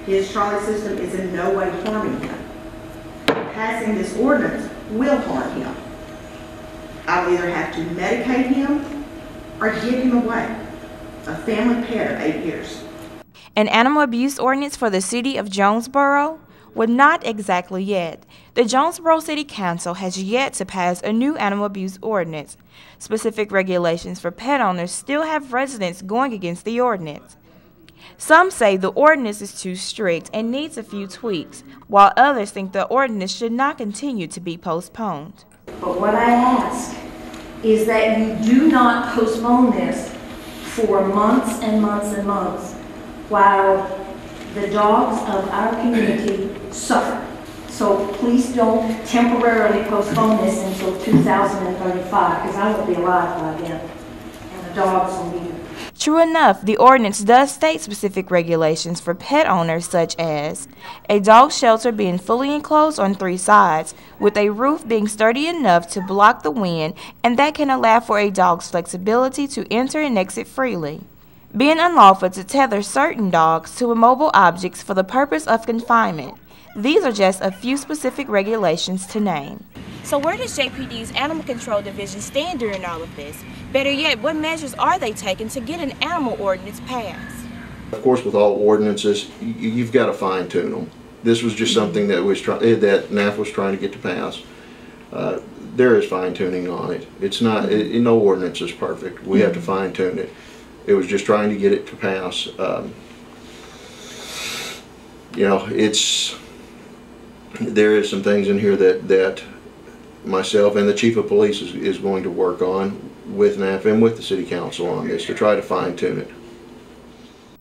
His Charlie system is in no way harming him. Passing this ordinance will harm him. I'll either have to medicate him or give him away. A family pet of 8 years. An animal abuse ordinance for the city of Jonesboro? Well, not exactly yet. The Jonesboro City Council has yet to pass a new animal abuse ordinance. Specific regulations for pet owners still have residents going against the ordinance. Some say the ordinance is too strict and needs a few tweaks, while others think the ordinance should not continue to be postponed. But what I ask is that you do not postpone this for months and months and months while the dogs of our community suffer. So please don't temporarily postpone this until 2035, because I won't be alive by then, and the dogs will be. True enough, the ordinance does state specific regulations for pet owners, such as a dog shelter being fully enclosed on 3 sides, with a roof being sturdy enough to block the wind and that can allow for a dog's flexibility to enter and exit freely. Being unlawful to tether certain dogs to immobile objects for the purpose of confinement. These are just a few specific regulations to name. So where does JPD's Animal Control Division stand during all of this? Better yet, what measures are they taking to get an animal ordinance passed? Of course, with all ordinances, you've got to fine tune them. This was just something that that NAF was trying to get to pass. There is fine tuning on it. It's not. No ordinance is perfect. We have to fine tune it. It was just trying to get it to pass. You know, there is some things in here that myself and the Chief of Police is going to work on with NAF and with the City Council on this to try to fine tune it.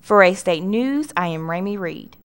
For A State News, I am Ramey Reed.